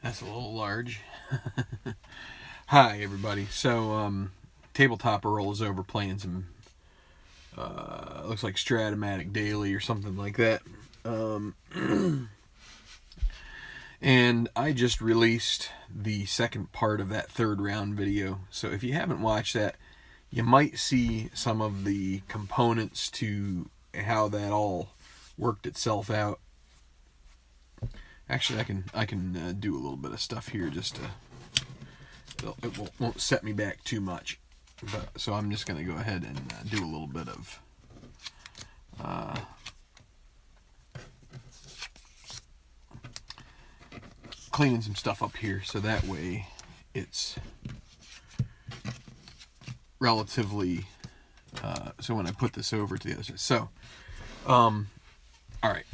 That's a little large. Hi, everybody. So, Tabletop Earl is over playing some, looks like Stratomatic Daily or something like that. And I just released the second part of that third round video. So if you haven't watched that, you might see some of the components to how that all worked itself out. Actually, I can do a little bit of stuff here just to, it won't set me back too much. But so I'm just going to go ahead and do a little bit of cleaning some stuff up here, so that way it's relatively so when I put this over to the other side. So all right,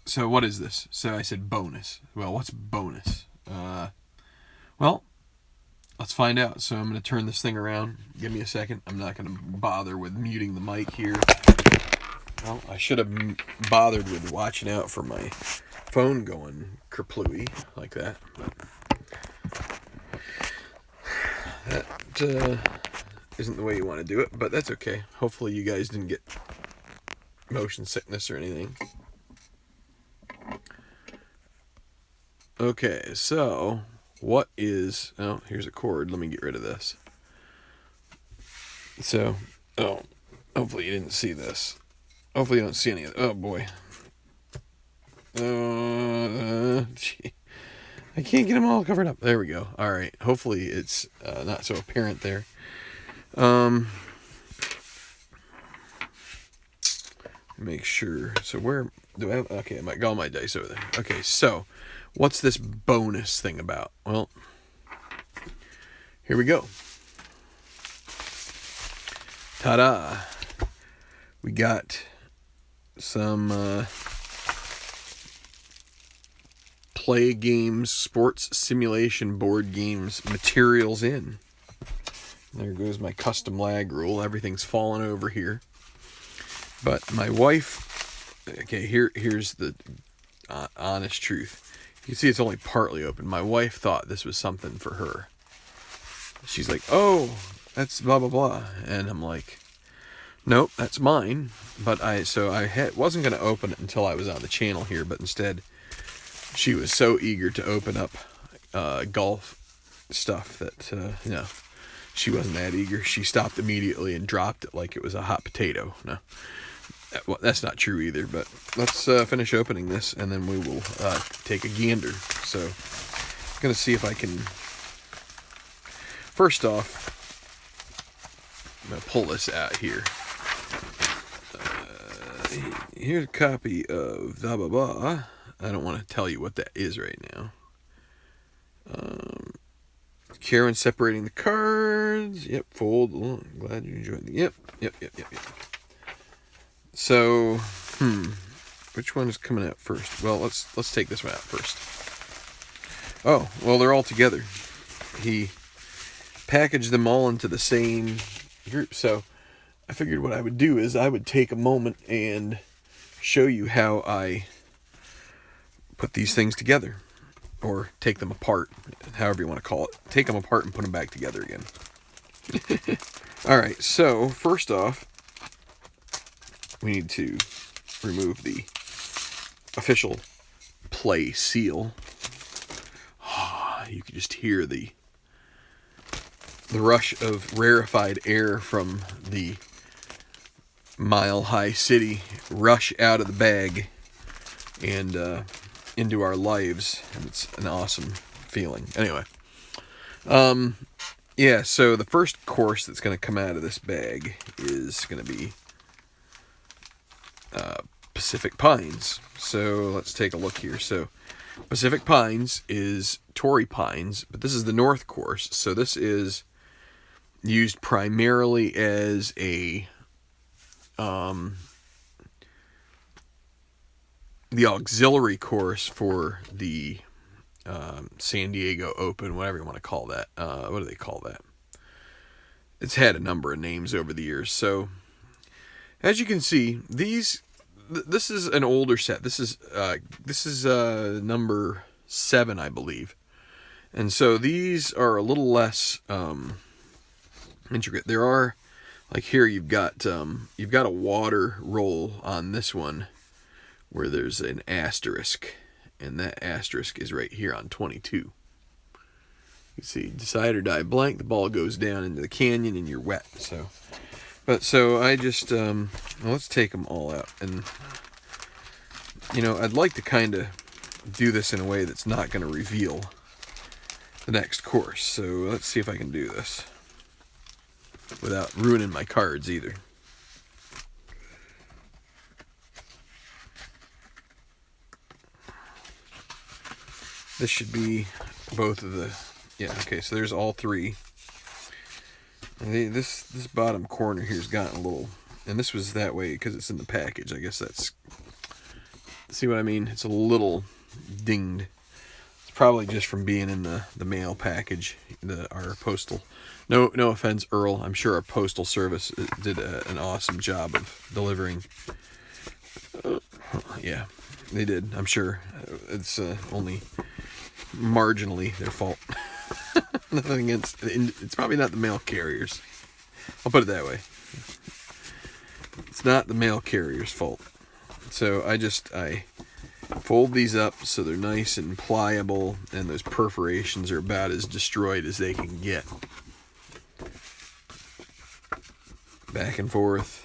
so what is this? So I said bonus. Well, what's bonus? Well, let's find out. So I'm going to turn this thing around. Give me a second. I'm not going to bother with muting the mic here. Well, I should have bothered with watching out for my phone going kerplooey like that. But that isn't the way you want to do it, but that's okay. Hopefully you guys didn't get motion sickness or anything. Okay, so what is... Oh, here's a cord. Let me get rid of this. So, hopefully you didn't see this. Hopefully you don't see any of it. Oh, boy. Gee. I can't get them all covered up. There we go. All right. Hopefully it's not so apparent there. Make sure. So where do I have... Okay, I might got all my dice over there. Okay, so what's this bonus thing about? Well, here we go. Ta-da! We got some play games, sports simulation board games materials in. There goes my custom lag rule. Everything's falling over here. But my wife... Okay, here's the honest truth. You can see it's only partly open. My wife thought this was something for her. She's like, oh, that's blah, blah, blah. And I'm like, nope, that's mine. But wasn't going to open it until I was on the channel here, but instead she was so eager to open up golf stuff that, no, she wasn't that eager. She stopped immediately and dropped it like it was a hot potato. No, well, that's not true either, but let's finish opening this, and then we will take a gander. So I'm going to see if I can... First off, I'm going to pull this out here. Here's a copy of blah, blah, blah. I don't want to tell you what that is right now. Care in separating the cards. Yep, fold. Oh, I'm glad you enjoyed the... Yep. So, which one is coming out first? Well, let's take this one out first. Oh, well, they're all together. He packaged them all into the same group. So I figured what I would do is I would take a moment and show you how I put these things together, or take them apart, however you want to call it. Take them apart and put them back together again. All right, so first off, we need to remove the official play seal. You can just hear the rush of rarefied air from the Mile High City rush out of the bag and into our lives. And it's an awesome feeling. Anyway, yeah, so the first course that's going to come out of this bag is going to be Pacific Pines. So let's take a look here. So Pacific Pines is Torrey Pines, but this is the North course. So this is used primarily as a the auxiliary course for the San Diego Open, whatever you want to call that. What do they call that? It's had a number of names over the years. So as you can see, this is an older set. This is number 7, I believe. And so these are a little less intricate. There are, like here, you've got a water roll on this one where there's an asterisk, and that asterisk is right here on 22. You see, decide or die blank, the ball goes down into the canyon and you're wet. So I just, well, let's take them all out. And, you know, I'd like to kind of do this in a way that's not going to reveal the next course. So let's see if I can do this without ruining my cards either. This should be both of the, yeah, okay, so there's all three. And this bottom corner here's gotten a little, and this was that way because it's in the package. I guess that's, see what I mean? It's a little dinged. It's probably just from being in the mail package, our postal. No offense, Earl. I'm sure our postal service did an awesome job of delivering. Yeah, they did. I'm sure it's only marginally their fault. Nothing against. It's probably not the mail carriers. I'll put it that way. It's not the mail carrier's fault. So I fold these up so they're nice and pliable, and those perforations are about as destroyed as they can get. Back and forth.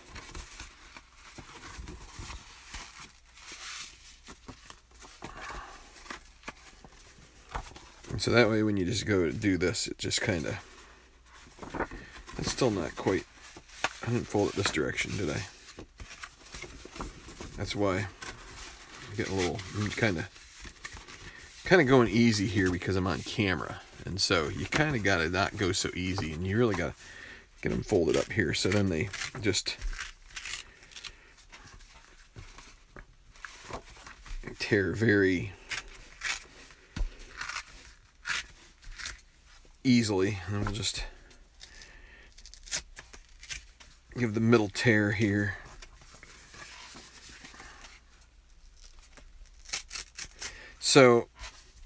And so that way when you just go to do this, it just kind of, it's still not quite, I didn't fold it this direction, did I? That's why I'm getting a little, kind of going easy here because I'm on camera. And so you kind of got to not go so easy, and you really got to get them folded up here so then they just tear very easily. And we'll just give the middle tear here. So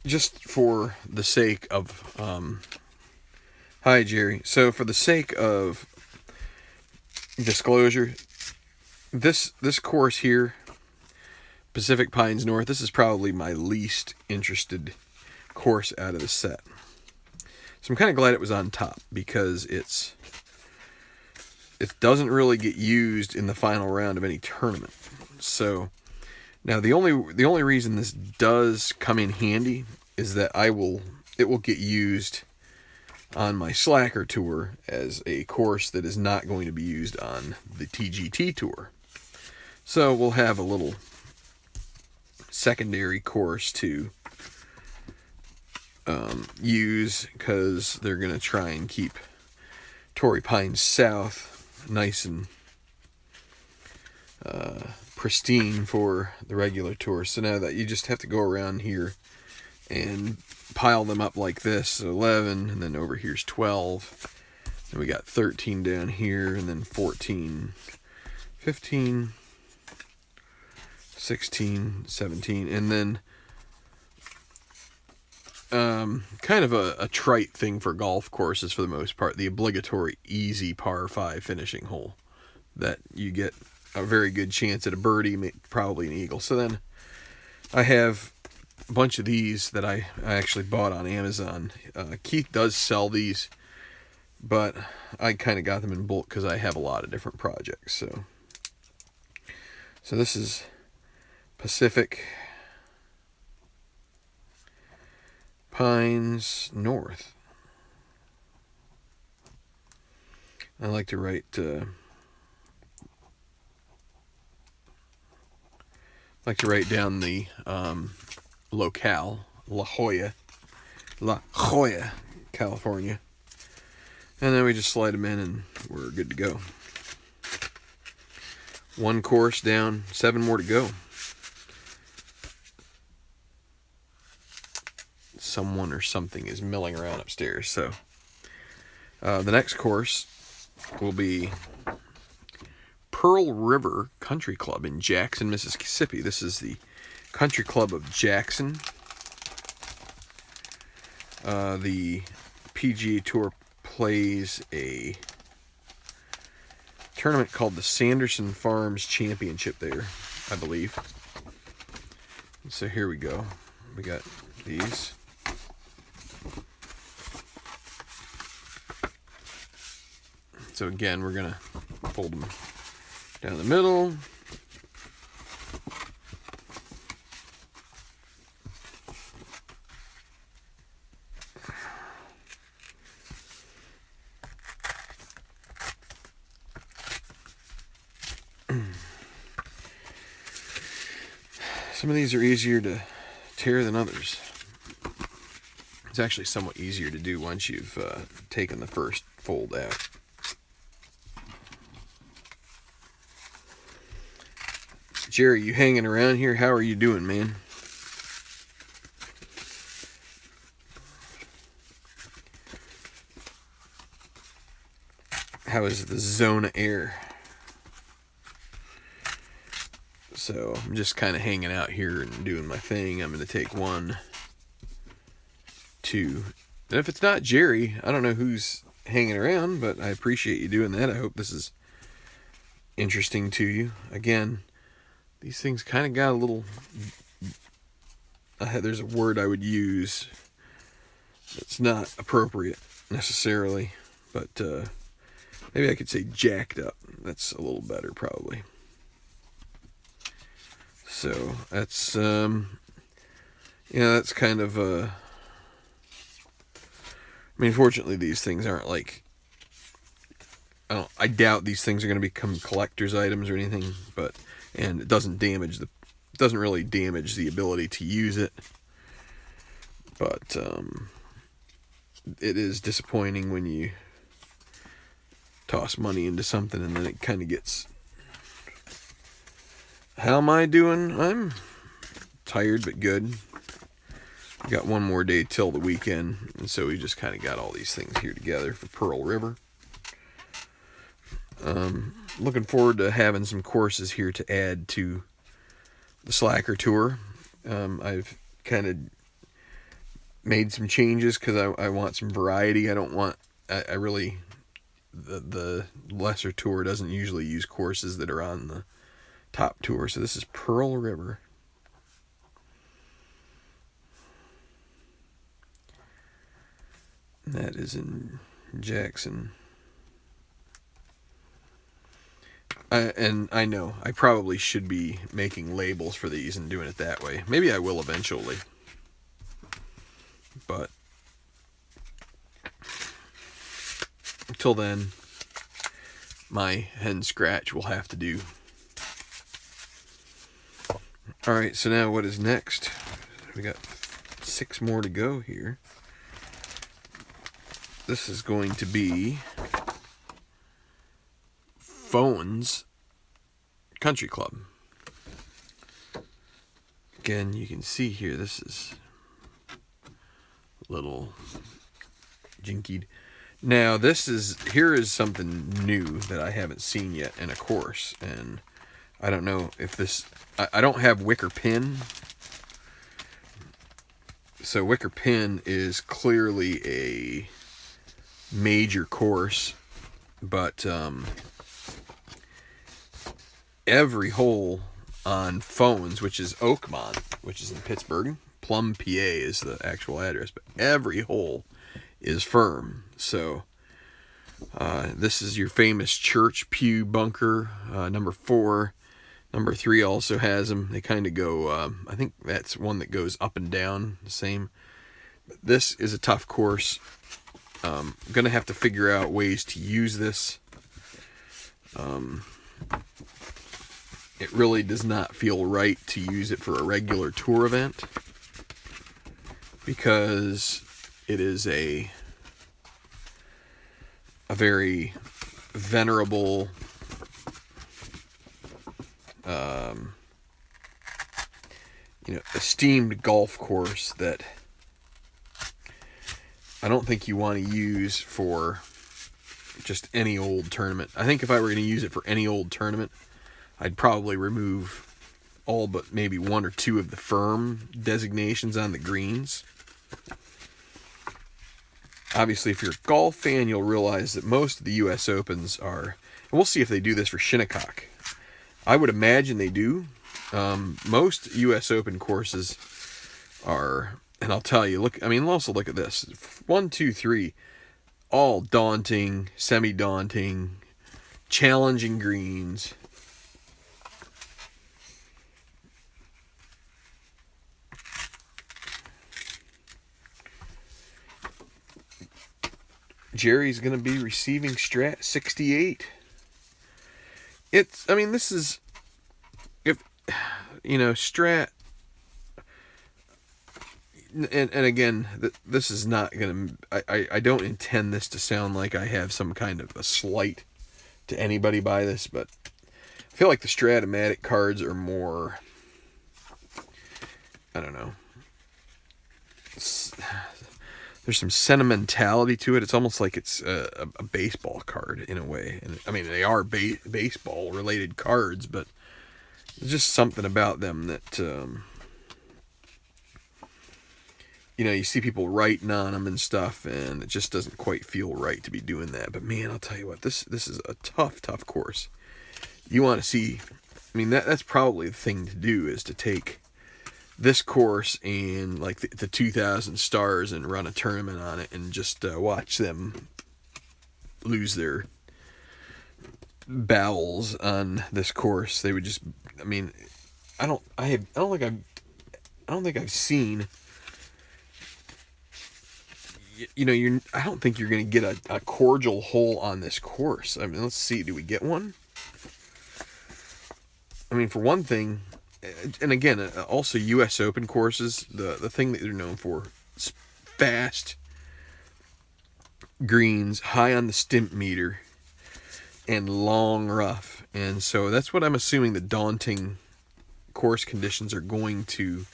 just for the sake of hi Jerry, so for the sake of disclosure, this course here, Pacific Pines North, this is probably my least interested course out of the set. So I'm kind of glad it was on top because it doesn't really get used in the final round of any tournament. So now the only reason this does come in handy is that it will get used on my Slacker tour as a course that is not going to be used on the TGT tour. So we'll have a little secondary course to use because they're going to try and keep Torrey Pines South nice and pristine for the regular tour. So now that you just have to go around here and pile them up like this. So 11, and then over here's 12. And we got 13 down here, and then 14, 15, 16, 17, and then kind of a trite thing for golf courses for the most part, the obligatory easy par 5 finishing hole that you get a very good chance at a birdie, probably an eagle. So then I have a bunch of these that I actually bought on Amazon. Keith does sell these, but I kind of got them in bulk because I have a lot of different projects. So this is Pacific Pines North. I like to write down the locale, La Jolla, California. And then we just slide them in and we're good to go. One course down, 7 more to go. Someone or something is milling around upstairs. So the next course will be Pearl River Country Club in Jackson, Mississippi. This is the Country Club of Jackson. The PGA Tour plays a tournament called the Sanderson Farms Championship there, I believe. So here we go. We got these. So again, we're going to fold them down the middle. Some of these are easier to tear than others. It's actually somewhat easier to do once you've taken the first fold out. Jerry, you hanging around here? How are you doing, man? How is the zone of air? So I'm just kind of hanging out here and doing my thing. I'm going to take 1, 2. And if it's not Jerry, I don't know who's hanging around, but I appreciate you doing that. I hope this is interesting to you. Again, these things kind of got a little... there's a word I would use that's not appropriate necessarily, but maybe I could say jacked up. That's a little better probably. So that's that's kind of I mean, fortunately these things aren't like, I doubt these things are going to become collector's items or anything, and it doesn't really damage the ability to use it. But it is disappointing when you toss money into something and then it kind of gets... How am I doing? I'm tired but good. Got one more day till the weekend, and so we just kind of got all these things here together for Pearl River. Looking forward to having some courses here to add to the Slacker Tour. I've kind of made some changes because I want some variety. I don't want... I really... The lesser tour doesn't usually use courses that are on the top tour. So this is Pearl River. That is in Jackson. And I know I probably should be making labels for these and doing it that way. Maybe I will eventually. But until then, my hen scratch will have to do. Alright, so now what is next? We got 6 more to go here. This is going to be Phones Country Club. Again, you can see here, this is a little jinkied. Now, here is something new that I haven't seen yet in a course, and I don't know if this... I don't have wicker pin. So wicker pin is clearly a major course, but every hole on Phones, which is Oakmont, which is in Pittsburgh, Plum, PA is the actual address, but every hole is firm. So this is your famous church pew bunker, number 4. Number 3 also has them. They kind of go, I think that's one that goes up and down the same. But this is a tough course. I'm going to have to figure out ways to use this. It really does not feel right to use it for a regular tour event, because it is a very venerable esteemed golf course that I don't think you want to use for just any old tournament. I think if I were going to use it for any old tournament, I'd probably remove all but maybe 1 or 2 of the firm designations on the greens. Obviously, if you're a golf fan, you'll realize that most of the U.S. Opens are, and we'll see if they do this for Shinnecock. I would imagine they do. Most U.S. Open courses are, and I'll tell you, look, I mean, also look at this. 1, 2, 3, all daunting, semi-daunting, challenging greens. Jerry's going to be receiving Strat 68. I mean, this is, if, Strat, and again, this is not going to, I don't intend this to sound like I have some kind of a slight to anybody by this, but I feel like the Strat-O-Matic cards are more, I don't know, there's some sentimentality to it. It's almost like it's a baseball card in a way. And I mean, they are baseball-related cards, but there's just something about them that, you see people writing on them and stuff, and it just doesn't quite feel right to be doing that. But man, I'll tell you what, this is a tough course. You want to see, I mean, that's probably the thing to do, is to take this course and like the 2000 stars and run a tournament on it and just watch them lose their bowels on this course. They would just, I mean, I don't think I've seen, I don't think you're going to get a cordial hole on this course. I mean, let's see, do we get one? I mean, for one thing, and again, also U.S. Open courses, the thing that they're known for is fast greens, high on the stimp meter, and long rough. And so that's what I'm assuming the daunting course conditions are going to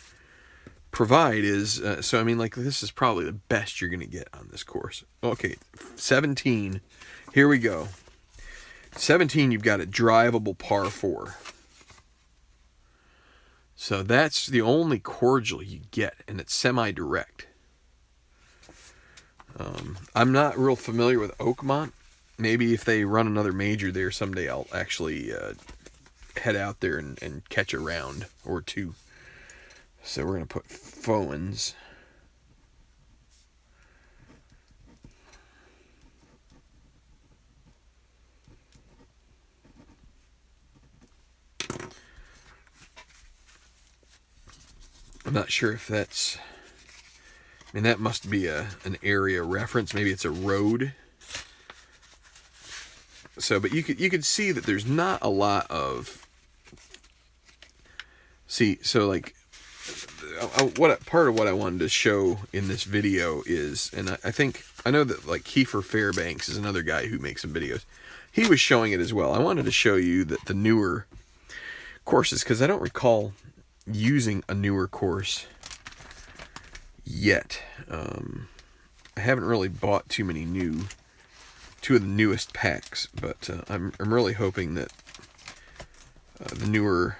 provide is, so I mean, like, this is probably the best you're going to get on this course. Okay, 17, here we go. 17, you've got a drivable par 4. So that's the only cordial you get, and it's semi-direct. I'm not real familiar with Oakmont. Maybe if they run another major there someday, I'll actually head out there and catch a round or two. So we're going to put Fowens. I'm not sure if that's, I mean, that must be an area reference. Maybe it's a road. So, but you could see that there's not a lot of, so like, part of what I wanted to show in this video is, and I know that like Kiefer Fairbanks is another guy who makes some videos. He was showing it as well. I wanted to show you that the newer courses, because I don't recall using a newer course yet. I haven't really bought two of the newest packs, but I'm really hoping that the newer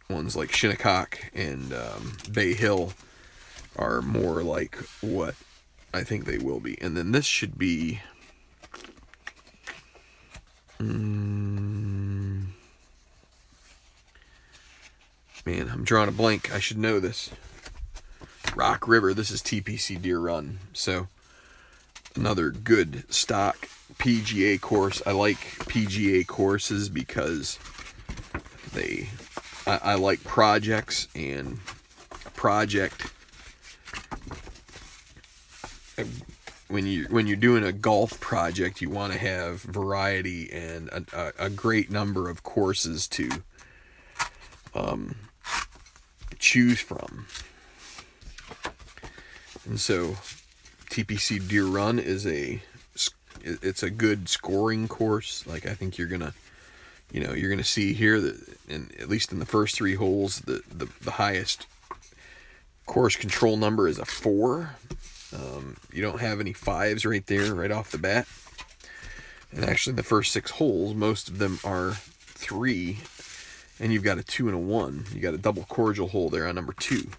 ones like Shinnecock and Bay Hill are more like what I think they will be. And then this should be man, I'm drawing a blank. I should know this. Rock River. This is TPC Deer Run. So another good stock PGA course. I like PGA courses because I like projects, and a project, when you're doing a golf project, you want to have variety and a great number of courses to choose from. And so TPC Deer Run is it's a good scoring course. Like, I think you're gonna see here that at least in the first 3 holes, the highest course control number is a 4. You don't have any 5s right there right off the bat. And actually, the first 6 holes, most of them are 3, and you've got a 2 and a 1. You got a double cordial hole there on number 2.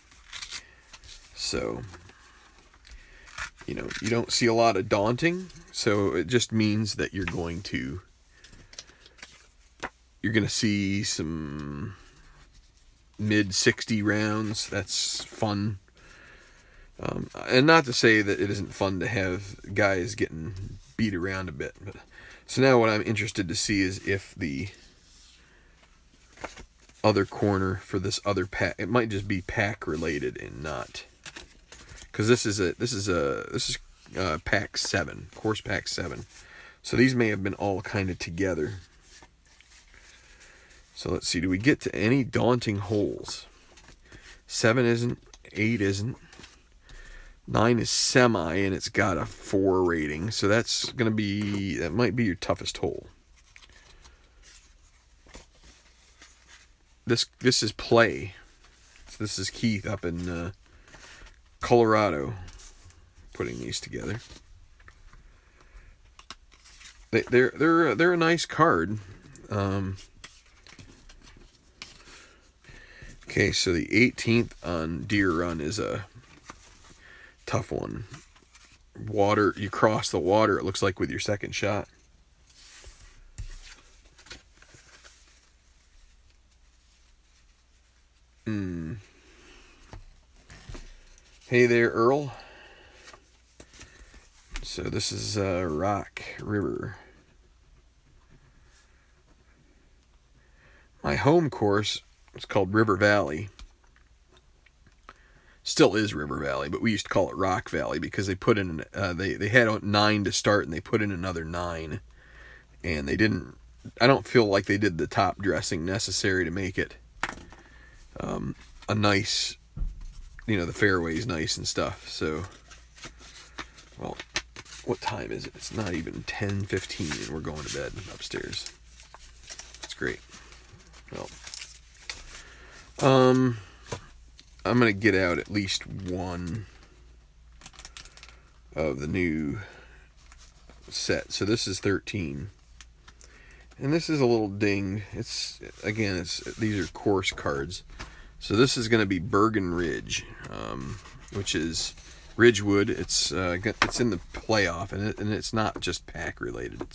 So you don't see a lot of daunting, so it just means that you're going to see some mid 60 rounds. That's fun. And not to say that it isn't fun to have guys getting beat around a bit. But, so now what I'm interested to see is if the other corner for this other pack, it might just be pack related and not, because this is pack 7, course pack 7. So these may have been all kind of together. So let's see, do we get to any daunting holes? 7 isn't, 8 isn't, 9 is semi, and it's got a 4 rating, so that might be your toughest hole. This is play. So this is Keith up in Colorado putting these together. They're a nice card. Okay, so the 18th on Deer Run is a tough one. Water, you cross the water, it looks like, with your second shot. Hey there, Earl. So this is Rock River. My home course is called River Valley. Still is River Valley, but we used to call it Rock Valley because they put in they had 9 to start, and they put in another 9, and they didn't. I don't feel like they did the top dressing necessary to make it a nice, the fairway's nice and stuff. So, well, what time is it? It's not even 10:15, and we're going to bed upstairs. That's great. Well, I'm going to get out at least one of the new set. So this is 13. And this is a little dinged. These are course cards. So this is going to be Bergen Ridge, which is Ridgewood. It's in the playoff, and it's not just pack related.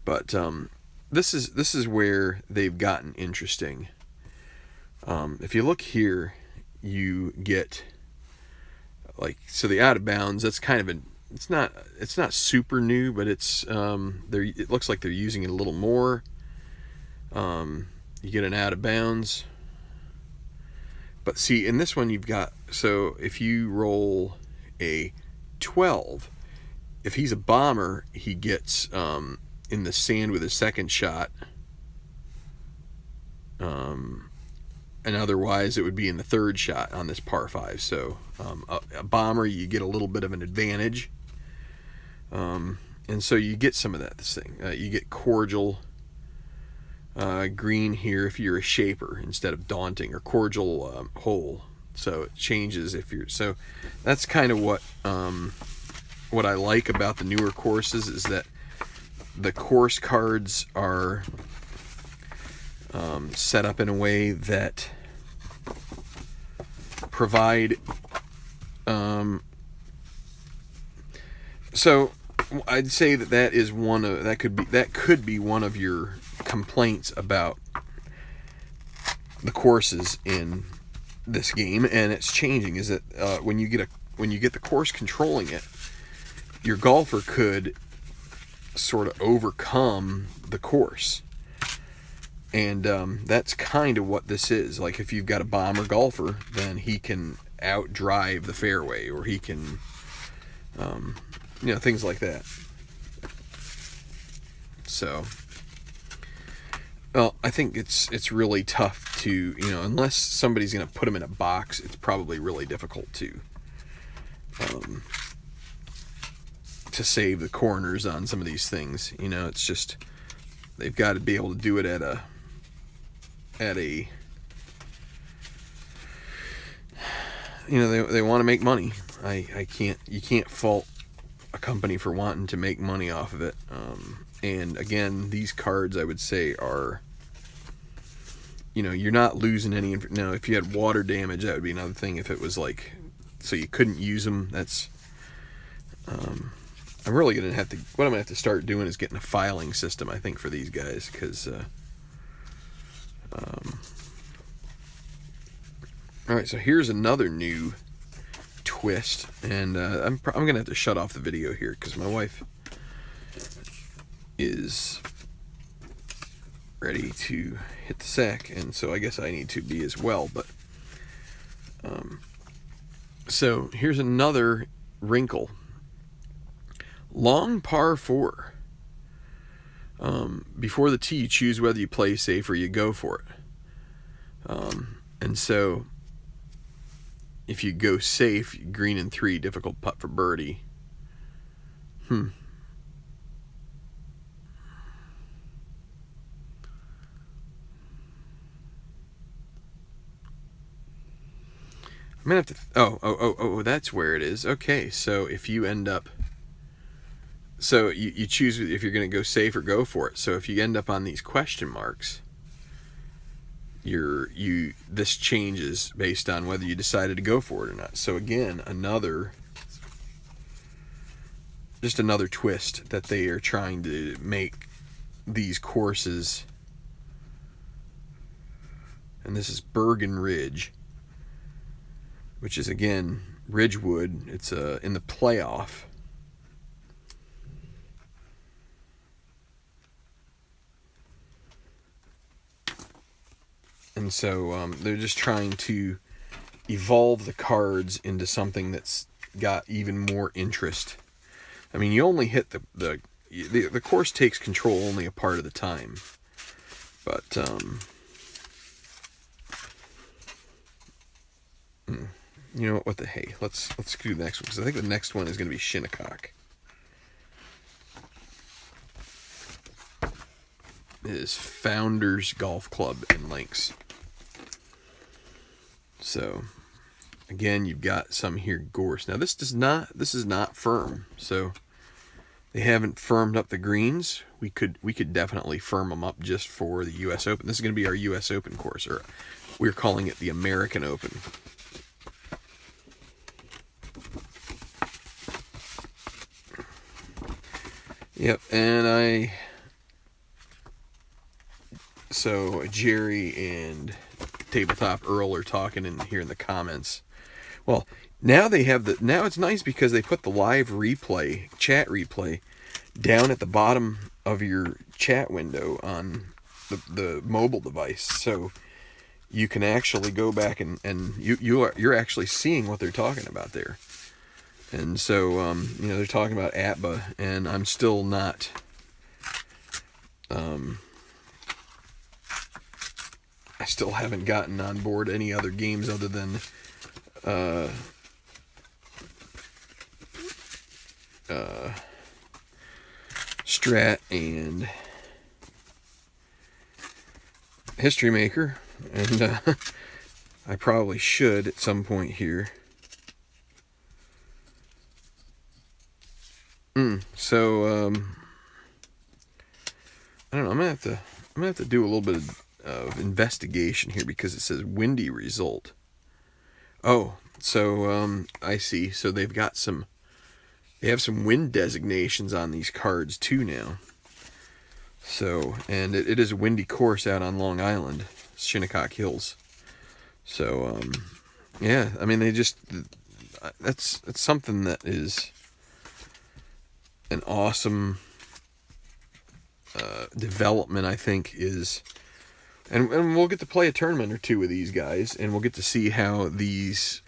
But this is where they've gotten interesting. If you look here, you get the out of bounds. That's kind of it's not super new, but it looks like they're using it a little more. You get an out of bounds. But see, in this one you've got, so if you roll a 12, if he's a bomber, he gets in the sand with his second shot. And otherwise it would be in the third shot on this par 5. So a bomber, you get a little bit of an advantage. And so you get some of that, this thing. You get cordial green here if you're a shaper instead of daunting, or cordial hole. So it changes if you're, so that's kind of what I like about the newer courses, is that the course cards are set up in a way that provide so I'd say that is that could be one of your complaints about the courses in this game, and it's changing, is that when you get the course controlling it, your golfer could sort of overcome the course. And that's kind of what this is. Like, if you've got a bomber golfer, then he can outdrive the fairway, or he can, things like that. So, well, I think it's really tough to, unless somebody's going to put them in a box, it's probably really difficult to save the corners on some of these things. It's just, they've got to be able to do it at a they want to make money. You can't fault a company for wanting to make money off of it. And again, these cards, I would say, are, you're not losing any. Now, if you had water damage, that would be another thing. If it was like, so you couldn't use them, that's, I'm really going to have to, what I'm going to have to start doing is getting a filing system, I think, for these guys, because, all right, so here's another new twist, and I'm going to have to shut off the video here, because my wife is ready to hit the sack, and so I guess I need to be as well, but, so here's another wrinkle. Long par 4. Before the tee, you choose whether you play safe or you go for it. And so, if you go safe, green in 3, difficult putt for birdie. I'm gonna have to. Oh, that's where it is. Okay, so if you end up. So you choose if you're going to go safe or go for it. So if you end up on these question marks, this changes based on whether you decided to go for it or not. So again, just another twist that they are trying to make these courses. And this is Bergen Ridge, which is again Ridgewood. It's in the playoff. And so they're just trying to evolve the cards into something that's got even more interest. I mean, you only hit the course takes control only a part of the time, but you know what the hey, let's do the next one, because I think the next one is going to be Shinnecock. It is Founders Golf Club and Links. So again, you've got some here gorse. Now this is not firm, so they haven't firmed up the greens. We could definitely firm them up just for the U.S. Open. This is going to be our U.S. Open course, or we're calling it the American Open. Yep, and so Jerry and Tabletop Earl are talking in here in the comments. Well, now it's nice because they put the live replay, chat replay, down at the bottom of your chat window on the mobile device, so you can actually go back and you're actually seeing what they're talking about there. And so they're talking about ATBA, and I'm still not I still haven't gotten on board any other games other than Strat and History Maker, and I probably should at some point here. So I don't know. I'm gonna have to do a little bit of investigation here, because it says windy result. Oh, so I see. So they have some wind designations on these cards too now. So, and it is a windy course out on Long Island, Shinnecock Hills. So yeah, I mean, that's something that is an awesome development, I think, is, and we'll get to play a tournament or two with these guys, and we'll get to see how these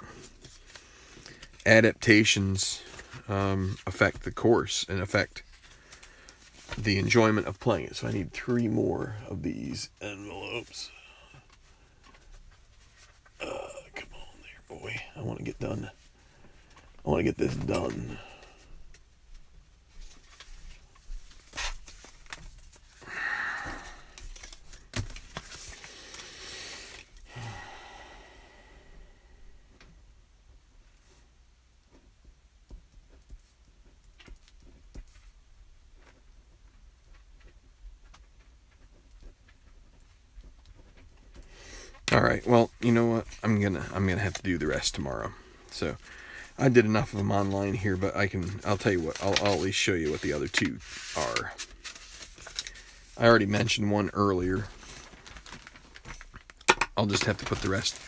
adaptations affect the course and affect the enjoyment of playing it. So I need 3 more of these envelopes. Come on there, boy. I want to get done. I want to get this done. All right. Well, you know what? I'm gonna have to do the rest tomorrow. So I did enough of them online here, but I'll tell you what, I'll at least show you what the other two are. I already mentioned one earlier. I'll just have to put the rest.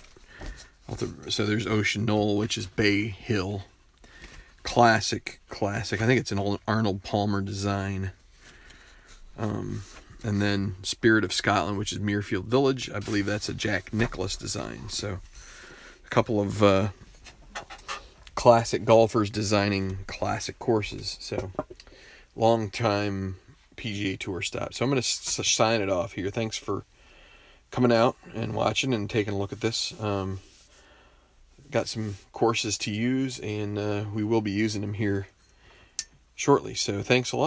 So there's Ocean Knoll, which is Bay Hill. Classic. I think it's an old Arnold Palmer design. And then Spirit of Scotland, which is Muirfield Village. I believe that's a Jack Nicklaus design. So a couple of classic golfers designing classic courses. So long time PGA Tour stop. So I'm going to sign it off here. Thanks for coming out and watching and taking a look at this. Got some courses to use, and we will be using them here shortly. So thanks a lot.